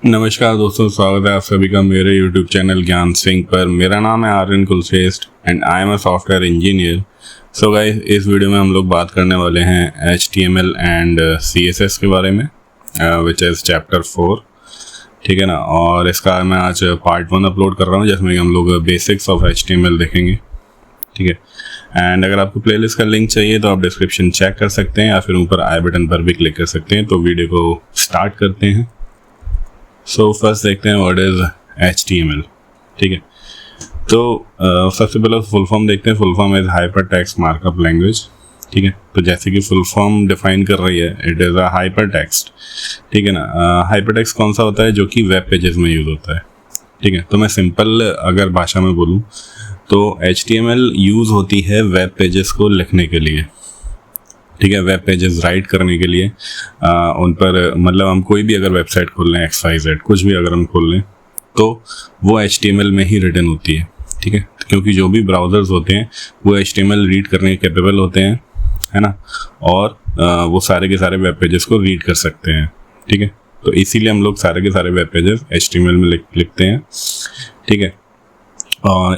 नमस्कार दोस्तों, स्वागत है आप सभी का मेरे YouTube चैनल ज्ञान सिंह पर। मेरा नाम है Aryan Kulshreshtha and I am a software engineer. So guys, इस वीडियो में हम लोग बात करने वाले हैं HTML एंड CSS के बारे में, विच इज़ चैप्टर 4। ठीक है ना। और इसका मैं आज पार्ट 1 अपलोड कर रहा हूँ, जिसमें हम लोग बेसिक्स ऑफ HTML देखेंगे। ठीक है। एंड अगर आपको प्लेलिस्ट का लिंक चाहिए तो आप डिस्क्रिप्शन चेक कर सकते हैं या फिर ऊपर आई बटन पर भी क्लिक कर सकते हैं। तो वीडियो को स्टार्ट करते हैं। सो फर्स्ट देखते हैं व्हाट इज HTML। ठीक है। तो सबसे पहले फुल फॉर्म देखते हैं। Full form is hyper text markup language. ठीक है। तो जैसे कि फुल फॉर्म डिफाइन कर रही है, it is a hyper text. ठीक है ना। हाइपर टेक्स्ट कौन सा होता है? जो कि वेब पेजेस में यूज़ होता है। ठीक है। तो मैं सिंपल अगर भाषा में बोलूँ तो HTML यूज़ होती है वेब पेजेस को लिखने के लिए। ठीक है। वेब पेजेस राइट करने के लिए उन पर, मतलब हम कोई भी अगर वेबसाइट खोल लें, XYZ कुछ भी अगर हम खोल लें, तो वो HTML में ही रिटन होती है। ठीक है। क्योंकि जो भी ब्राउज़र्स होते हैं वो HTML रीड करने के कैपेबल होते हैं, है ना। और वो सारे के सारे वेब पेजेस को रीड कर सकते हैं। ठीक है। तो इसीलिए हम लोग सारे के सारे वेब पेजेस HTML में लिखते हैं। ठीक है।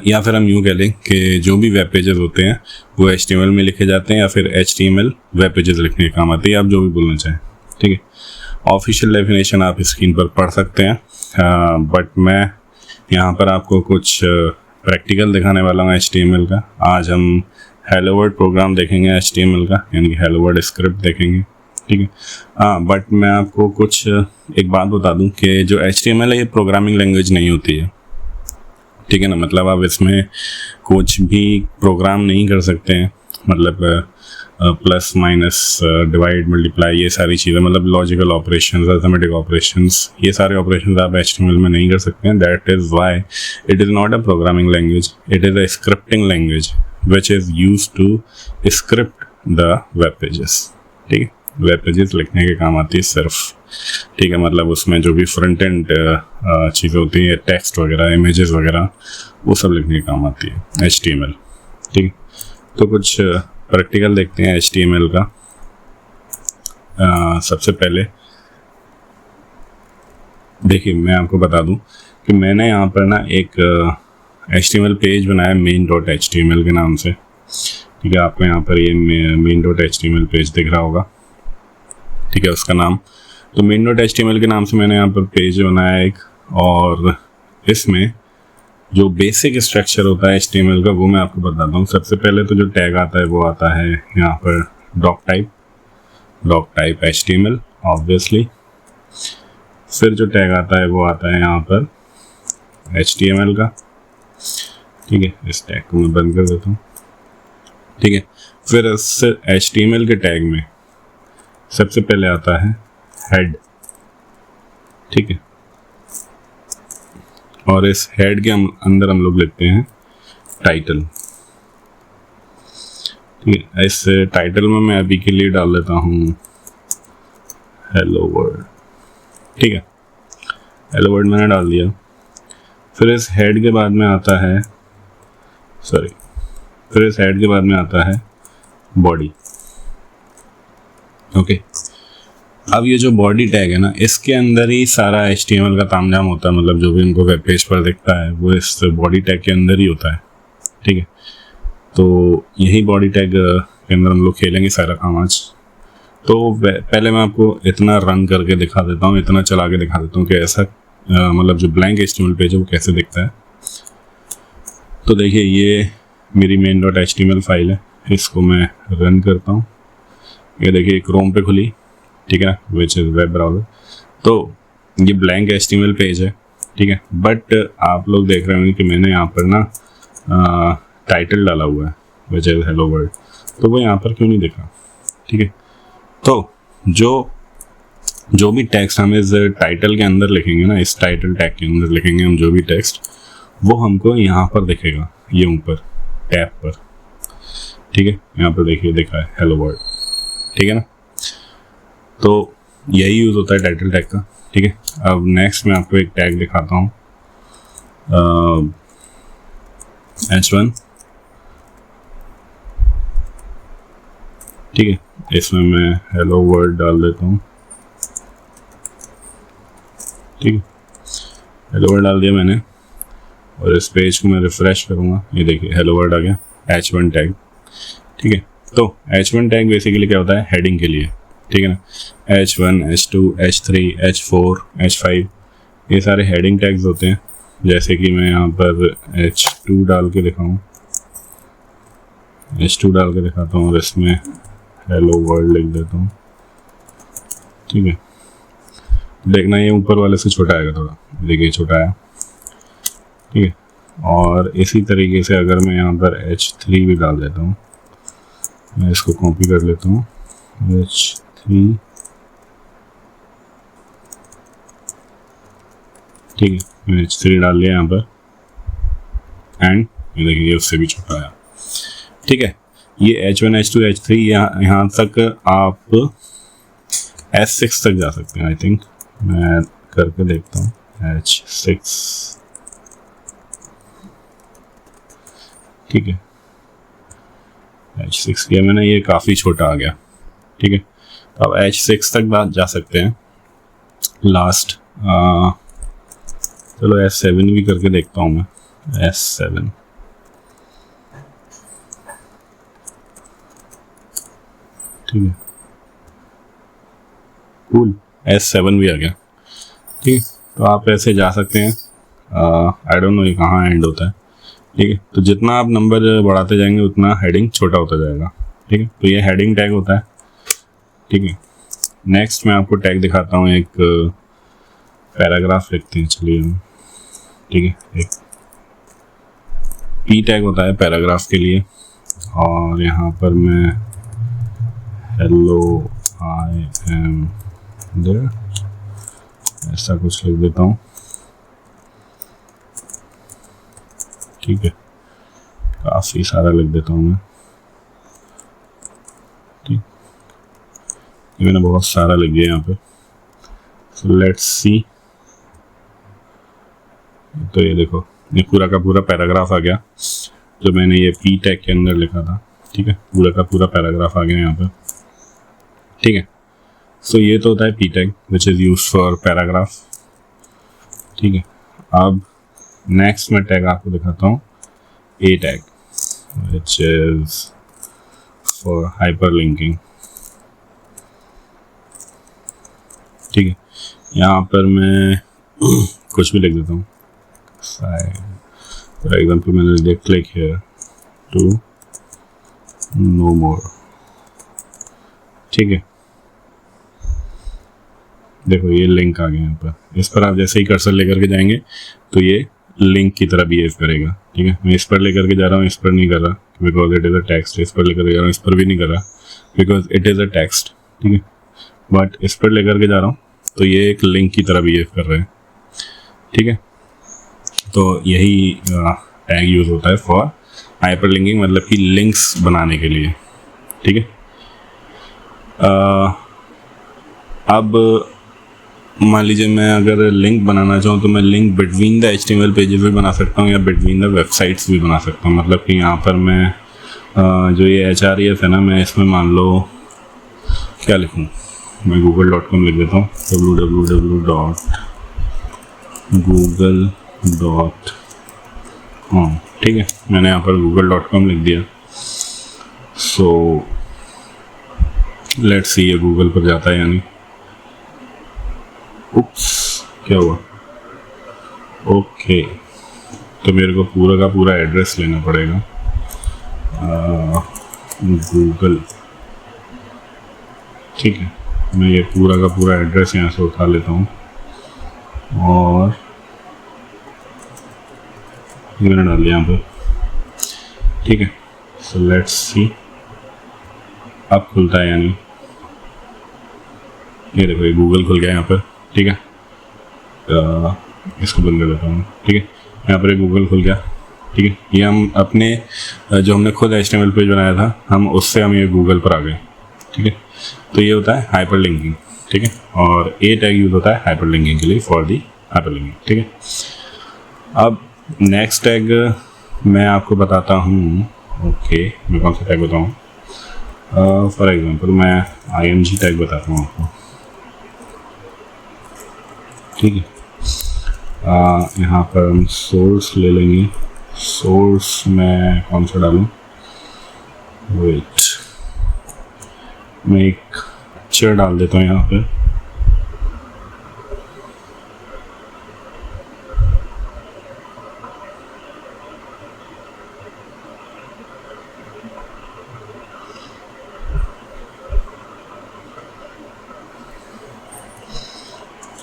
या फिर हम यूँ कह लें कि जो भी वेब पेजेस होते हैं वो HTML में लिखे जाते हैं, या फिर HTML वेब पेजेस लिखने के काम आते हैं, आप जो भी बोलना चाहें। ठीक है। ऑफिशियल डेफिनेशन आप स्क्रीन पर पढ़ सकते हैं, बट मैं यहाँ पर आपको कुछ प्रैक्टिकल दिखाने वाला हूँ HTML का। आज हम हेलो वर्ल्ड प्रोग्राम देखेंगे HTML का, यानी कि हेलो वर्ल्ड स्क्रिप्ट देखेंगे। ठीक है। बट मैं आपको कुछ एक बात बता दूँ कि जो HTML है ये प्रोग्रामिंग लैंग्वेज नहीं होती है। ठीक है ना। मतलब आप इसमें कुछ भी प्रोग्राम नहीं कर सकते हैं, मतलब प्लस माइनस डिवाइड मल्टीप्लाई ये सारी चीज़ें, मतलब लॉजिकल ऑपरेशंस, अर्थमेटिक ऑपरेशंस, ये सारे ऑपरेशंस आप HTML में नहीं कर सकते हैं। That is why it is not a programming language, it is a scripting language which is use to script the web pages. ठीक है। वेब पेजेस लिखने के काम आती है सिर्फ। ठीक है। मतलब उसमें जो भी फ्रंट एंड चीज़ें होती हैं, टेक्स्ट वगैरह, इमेजेस वगैरह, वो सब लिखने के काम आती है HTML। ठीक है। तो कुछ प्रैक्टिकल देखते हैं HTML का। सबसे पहले देखिए, मैं आपको बता दूं कि मैंने यहाँ पर ना एक HTML पेज बनाया main.html के नाम से। ठीक है। आपको यहाँ पर ये main.html पेज दिख रहा होगा। ठीक है। उसका नाम तो main.html के नाम से मैंने यहाँ पर पेज बनाया एक, और इसमें जो बेसिक स्ट्रक्चर होता है HTML का वो मैं आपको बताता हूँ। सबसे पहले तो जो टैग आता है वो आता है यहाँ पर डॉक टाइप HTML ऑब्वियसली। फिर जो टैग आता है वो आता है यहाँ पर HTML का। ठीक है। इस टैग को मैं बंद कर देता हूँ। ठीक है। फिर इस HTML के टैग में सबसे पहले आता है हेड। ठीक है। और इस हेड के अंदर हम लोग लिखते हैं टाइटल। ठीक है। इस टाइटल में मैं अभी के लिए डाल देता हूँ हेलो वर्ल्ड। ठीक है। हेलो वर्ल्ड मैंने डाल दिया। फिर इस हेड के बाद में आता है बॉडी। ओके। अब ये जो बॉडी टैग है ना, इसके अंदर ही सारा HTML का तामझाम होता है। मतलब जो भी उनको वेब पेज पर दिखता है वो इस बॉडी टैग के अंदर ही होता है। ठीक है। तो यही बॉडी टैग के अंदर हम लोग खेलेंगे सारा काम आज। तो पहले मैं आपको इतना रन करके दिखा देता हूँ, इतना चला के दिखा देता हूँ कि ऐसा मतलब जो ब्लैंक HTML पेज है वो कैसे दिखता है। तो देखिए, ये मेरी main.html फाइल है, इसको मैं रन करता हूँ। ये देखिए क्रोम पे खुली। ठीक है। Which is web browser. तो ये ब्लैंक HTML पेज है। ठीक है। बट आप लोग देख रहे होंगे कि मैंने यहाँ पर ना टाइटल डाला हुआ है विच इज़ हेलो वर्ल्ड। तो वो यहाँ पर क्यों नहीं दिखा? ठीक है। तो जो भी टेक्स्ट हम इस टाइटल के अंदर लिखेंगे ना, इस टाइटल टैग के अंदर लिखेंगे हम जो भी टेक्स्ट, वो हमको यहाँ पर दिखेगा, ये ऊपर टैब पर। ठीक है। यहाँ पर देखिए दिखा है हेलो वर्ल्ड। ठीक है ना। तो यही यूज़ होता है टाइटल टैग का। ठीक है। अब नेक्स्ट मैं आपको एक टैग दिखाता हूँ H1। ठीक है। इसमें मैं हेलो वर्ल्ड डाल देता हूँ। ठीक है। हेलो वर्ड डाल दिया मैंने और इस पेज को मैं रिफ़्रेश करूँगा, ये देखिए हेलो वर्ड आ गया, H1 टैग। ठीक है, तो H1 टैग बेसिकली क्या होता है, हेडिंग के लिए। ठीक है ना, H1, H2, H3, H4, H5 ये सारे हेडिंग टैग्स होते हैं। जैसे कि मैं यहाँ पर H2 डाल के दिखाऊँ, H2 डाल के दिखाता हूँ और इसमें हेलो वर्ल्ड लिख देता हूँ। ठीक है, देखना ये ऊपर वाले से छोटा आएगा थोड़ा, देखिए छोटा आया। ठीक है, और इसी तरीके से अगर मैं यहाँ पर H3 भी डाल देता हूँ, मैं इसको कॉपी कर लेता हूँ, H3। ठीक है, मैंने H3 डाल लिया यहाँ पर एंड ये देखिए उससे भी छोटा आया। ठीक है, ये H1, H2, H3 यहाँ तक आप S6 तक जा सकते हैं। आई थिंक मैं करके देखता हूँ H6। ठीक है, H6 किया मैंने, ये काफ़ी छोटा आ गया। ठीक है, तो अब H6 तक बात जा सकते हैं लास्ट। चलो S7 भी करके देखता हूँ मैं, S7। ठीक है, कूल, S7 भी आ गया। ठीक है, तो आप ऐसे जा सकते हैं। आई डोंट नो ये कहाँ एंड होता है। ठीक है, तो जितना आप नंबर बढ़ाते जाएंगे उतना हेडिंग छोटा होता जाएगा। ठीक है, तो ये हेडिंग टैग होता है। ठीक है, नेक्स्ट मैं आपको टैग दिखाता हूँ, एक पैराग्राफ लिखते हैं, चलिए हम। ठीक है, एक पी टैग होता है पैराग्राफ के लिए, और यहाँ पर मैं हेलो आई एम देयर ऐसा कुछ लिख देता हूँ। ठीक है, काफ़ी सारा लिख देता हूँ मैं। ठीक, ये मैंने बहुत सारा लिख दिया यहाँ पे। सो लेट्स सी, तो ये देखो ये पूरा का पूरा पैराग्राफ आ गया जो मैंने ये पी टैग के अंदर लिखा था। ठीक है, पूरा का पूरा पैराग्राफ आ गया यहाँ पे। ठीक है, सो ये तो होता है P tag which is use for paragraph. ठीक है, अब नेक्स्ट मैं टैग आपको दिखाता हूँ, A tag which is for hyperlinking. ठीक है, यहाँ पर मैं कुछ भी लिख देता हूँ। फॉर एग्जाम्पल मैंने लिख क्लिक हियर टू नो मोर। ठीक है, देखो ये लिंक आ गया यहाँ पर। इस पर आप जैसे ही कर्सर लेकर के जाएंगे तो ये लिंक की तरह बिहेव करेगा। ठीक है, मैं इस पर लेकर के जा रहा हूँ, इस पर नहीं कर रहा because it is a text. इस पर लेकर के जा रहा हूँ, इस पर भी नहीं कर रहा because it is a text. ठीक है, बट इस पर लेकर के जा रहा हूँ तो ये एक लिंक की तरह बिहेव कर रहे हैं। ठीक है, तो यही टैग यूज़ होता है फॉर हाइपर लिंकिंग, मतलब कि लिंक्स बनाने के लिए। ठीक है, अब मान लीजिए मैं अगर लिंक बनाना चाहूँ तो मैं link between the HTML pages भी बना सकता हूँ या बिटवीन द वेबसाइट्स भी बना सकता हूँ। मतलब कि यहाँ पर मैं जो ये HREF है ना, मैं इसमें मान लो क्या लिखूँ, मैं google.com लिख देता हूँ, www.google.com। ठीक है, मैंने यहाँ पर google.com लिख दिया। सो लेट्स सी ये गूगल पर जाता है या नहीं। उप्स, क्या हुआ? ओके, तो मेरे को पूरा का पूरा एड्रेस लेना पड़ेगा गूगल। ठीक है, मैं ये पूरा का पूरा एड्रेस यहाँ से उठा लेता हूँ और मैंने डाल दिया यहाँ पे। ठीक है, सो लेट्स सी अब खुलता है या नहीं। ये देखो ये गूगल खुल गया यहाँ पर। ठीक है, इसको बंद कर देता हूँ। ठीक है, यहाँ पर गूगल खुल गया। ठीक है, ये हम अपने जो हमने खुद HTML पेज बनाया था हम उससे हम ये गूगल पर आ गए। ठीक है, तो ये होता है हाइपर लिंकिंग। ठीक है, और ए टैग यूज होता है हाइपर लिंकिंग के लिए, फॉर दी हाइपर लिंकिंग। ठीक है, अब नेक्स्ट टैग मैं आपको बताता हूँ। ओके, मैं कौन सा टैग बताऊँ? फॉर एग्जांपल मैं IMG टैग बताता हूँ आपको। ठीक है, यहाँ पर हम सोर्स ले लेंगे। सोर्स में कौन सा डालूँ, वेट, मैं एक पिक्चर डाल देता हूँ यहाँ पे।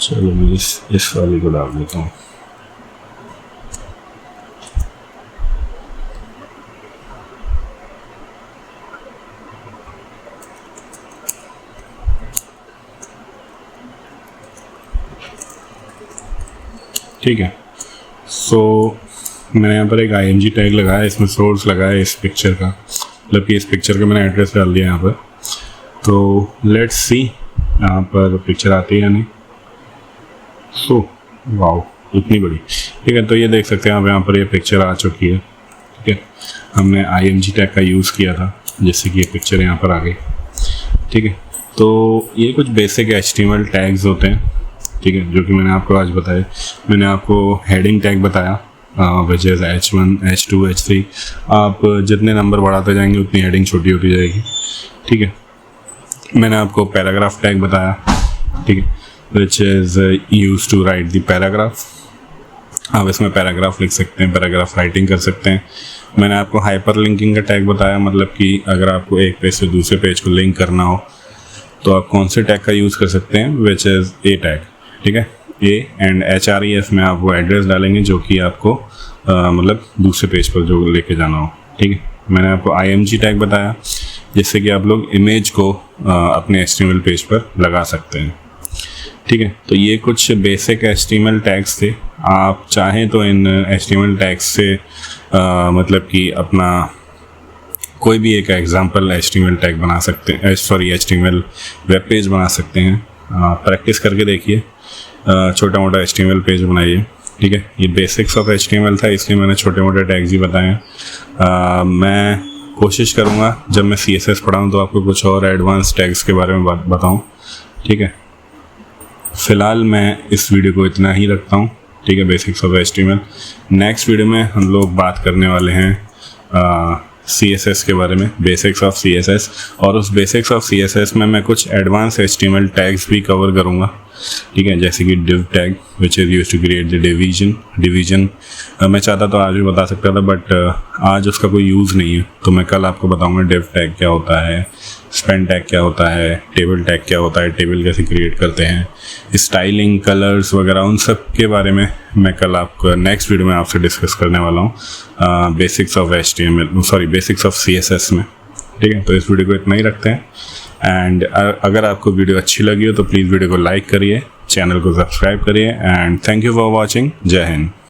चलो मैं इस वाली को डाल देता हूँ। ठीक है, सो मैंने यहाँ पर एक IMG टैग लगाया, इसमें सोर्स लगाया इस पिक्चर का, मतलब कि इस पिक्चर का मैंने एड्रेस डाल दिया यहाँ पर। तो लेट्स सी यहाँ पर पिक्चर आती है या नहीं। सो वाओ, इतनी बड़ी। ठीक है, तो ये देख सकते हैं आप यहाँ पर ये पिक्चर आ चुकी है। ठीक है, हमने IMG टैग का यूज़ किया था जिससे कि ये पिक्चर यहाँ पर आ गई। ठीक है, तो ये कुछ बेसिक HTML टैग्स होते हैं। ठीक है, जो कि मैंने आपको आज बताया। मैंने आपको हेडिंग टैग बताया which is H1, H2, H3। आप जितने नंबर बढ़ाते जाएंगे उतनी हेडिंग छोटी होती जाएगी। ठीक है, मैंने आपको पैराग्राफ टैग बताया। ठीक है, which is use to write the paragraph. आप इसमें पैराग्राफ लिख सकते हैं, पैराग्राफ राइटिंग कर सकते हैं। मैंने आपको हाइपर लिंकिंग का टैग बताया, मतलब कि अगर आपको एक पेज से दूसरे पेज को लिंक करना हो तो आप कौन से टैग का यूज़ कर सकते हैं, विच इज़ ए टैग। ठीक है, ए एंड HREF में आप वो एड्रेस डालेंगे जो कि आपको मतलब दूसरे पेज पर जो लेके जाना हो। ठीक है, मैंने आपको IMG टैग बताया जिससे कि आप लोग इमेज को अपने HTML पेज पर लगा सकते हैं। ठीक है, तो ये कुछ बेसिक HTML टैग्स थे। आप चाहें तो इन HTML टैग्स से मतलब कि अपना कोई भी एक एग्जांपल HTML टैग बना सकते हैं, HTML वेब पेज बना सकते हैं। प्रैक्टिस करके देखिए, छोटा मोटा HTML पेज बनाइए। ठीक है, ये बेसिक्स ऑफ HTML था इसलिए मैंने छोटे मोटे टैग्स ही बताए हैं। मैं कोशिश करूँगा जब मैं CSS पढ़ाऊँ तो आपको कुछ और एडवांस टैग्स के बारे में बताऊँ। ठीक है, फ़िलहाल मैं इस वीडियो को इतना ही रखता हूँ। ठीक है, basics of HTML। Next video में हम लोग बात करने वाले हैं CSS के बारे में, बेसिक्स ऑफ CSS। और उस बेसिक्स ऑफ CSS में मैं कुछ एडवांस HTML टैग्स भी कवर करूँगा। ठीक है, जैसे कि div tag which is use to create the division. मैं चाहता तो आज भी बता सकता था बट आज उसका कोई यूज़ नहीं है, तो मैं कल आपको बताऊँगा div टैग क्या होता है, स्पेन टैग क्या होता है, टेबल टैग क्या होता है, टेबल कैसे क्रिएट करते हैं, स्टाइलिंग, कलर्स वगैरह, उन सब के बारे में मैं कल आपको नेक्स्ट वीडियो में आपसे डिस्कस करने वाला हूँ बेसिक्स ऑफ CSS में। ठीक है, तो इस वीडियो को इतना ही रखते हैं। एंड अगर आपको वीडियो अच्छी लगी हो तो प्लीज़ वीडियो को लाइक करिए, चैनल को सब्सक्राइब करिए and thank you for watching. जय हिंद।